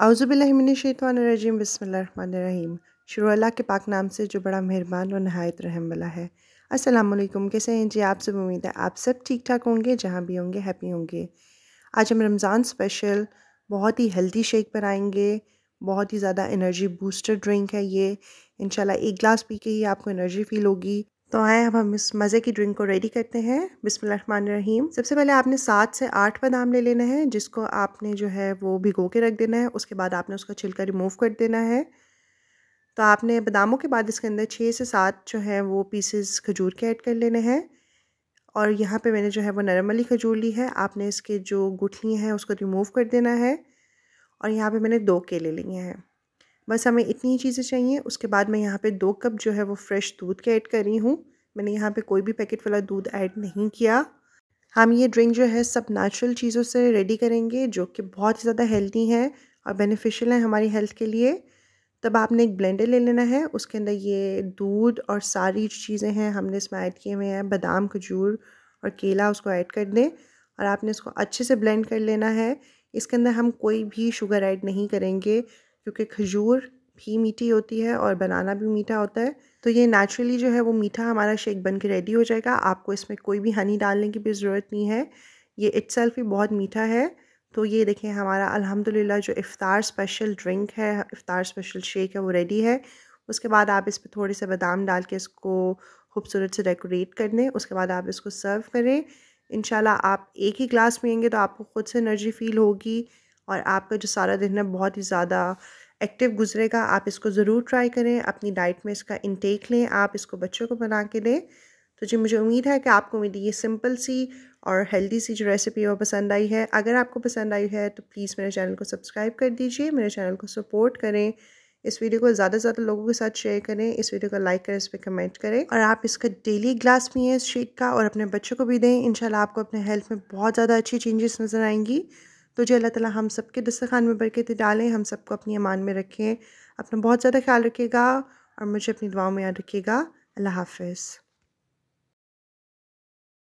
औज़ुबिल्लाहिमिनश्शैतानिर्रजीम बिस्मिल्लाहिर्रहमानिर्रहीम। शुरू अल्लाह के पाक नाम से जो बड़ा मेहरबान और नहायत रहम वाला है। अस्सलाम वालेकुम, कैसे हैं जी आप सब? उम्मीद है आप सब ठीक ठाक होंगे, जहाँ भी होंगे हैप्पी होंगे। आज हम रमज़ान स्पेशल बहुत ही हेल्दी शेक बनाएंगे। बहुत ही ज़्यादा एनर्जी बूस्टर ड्रिंक है ये। इंशाल्लाह एक गिलास पी के ही आपको एनर्जी फ़ील होगी। तो आए अब हम इस मज़े की ड्रिंक को रेडी करते हैं। बिस्मिल्लाहिर्रहमानिर्रहीम। सबसे पहले आपने 7 से 8 बादाम ले लेना है, जिसको आपने जो है वो भिगो के रख देना है। उसके बाद आपने उसका छिलका रिमूव कर देना है। तो आपने बादामों के बाद इसके अंदर 6 से 7 जो है वो पीसेस खजूर के ऐड कर लेने हैं। और यहाँ पे मैंने जो है वो नरम वाली खजूर ली है। आपने इसके जो गुठलियाँ हैं उसको रिमूव कर देना है। और यहाँ पे मैंने 2 केले लिए हैं। बस हमें इतनी ही चीज़ें चाहिए। उसके बाद मैं यहाँ पे 2 कप जो है वो फ्रेश दूध के ऐड कर रही हूँ। मैंने यहाँ पे कोई भी पैकेट वाला दूध ऐड नहीं किया। हम ये ड्रिंक जो है सब नेचुरल चीज़ों से रेडी करेंगे, जो कि बहुत ही ज़्यादा हेल्दी हैं और बेनिफिशियल हैं हमारी हेल्थ के लिए। तब आपने एक ब्लेंडर ले लेना है। उसके अंदर ये दूध और सारी चीज़ें हैं हमने इसमें ऐड किए हुए हैं, बादाम, खजूर और केला, उसको ऐड कर दें और आपने इसको अच्छे से ब्लेंड कर लेना है। इसके अंदर हम कोई भी शुगर ऐड नहीं करेंगे, क्योंकि खजूर भी मीठी होती है और बनाना भी मीठा होता है। तो ये नेचुरली जो है वो मीठा हमारा शेक बन के रेडी हो जाएगा। आपको इसमें कोई भी हनी डालने की भी ज़रूरत नहीं है। ये इटसेल्फ ही बहुत मीठा है। तो ये देखें, हमारा अल्हम्दुलिल्लाह जो इफ़्तार स्पेशल ड्रिंक है, इफ़्तार स्पेशल शेक है, वो रेडी है। उसके बाद आप इस पर थोड़े से बादाम डाल के इसको खूबसूरत से डेकोरेट कर दें। उसके बाद आप इसको सर्व करें। इंशाल्लाह आप एक ही ग्लास पिएंगे तो आपको ख़ुद से एनर्जी फ़ील होगी और आपका जो सारा दिन है बहुत ही ज़्यादा एक्टिव गुजरेगा। आप इसको ज़रूर ट्राई करें, अपनी डाइट में इसका इंटेक लें, आप इसको बच्चों को बना के दें। तो जी मुझे उम्मीद है कि आपको मेरी ये सिंपल सी और हेल्दी सी जो रेसिपी है वो पसंद आई है। अगर आपको पसंद आई है तो प्लीज़ मेरे चैनल को सब्सक्राइब कर दीजिए, मेरे चैनल को सपोर्ट करें। इस वीडियो को ज़्यादा से ज़्यादा लोगों के साथ शेयर करें, इस वीडियो को लाइक करें, इस पर कमेंट करें और आप इसका डेली ग्लास पिएँ इस शेक का और अपने बच्चों को भी दें। इंशाल्लाह आपको अपने हेल्थ में बहुत ज़्यादा अच्छी चेंजेस नज़र आएंगी। तो जी अल्लाह ताला हम सब के दस्तरखान में बरकत डालें, हम सबको अपनी अमान में रखें। अपना बहुत ज़्यादा ख्याल रखिएगा और मुझे अपनी दुआओं में याद रखिएगा। अल्लाह हाफ़िज़।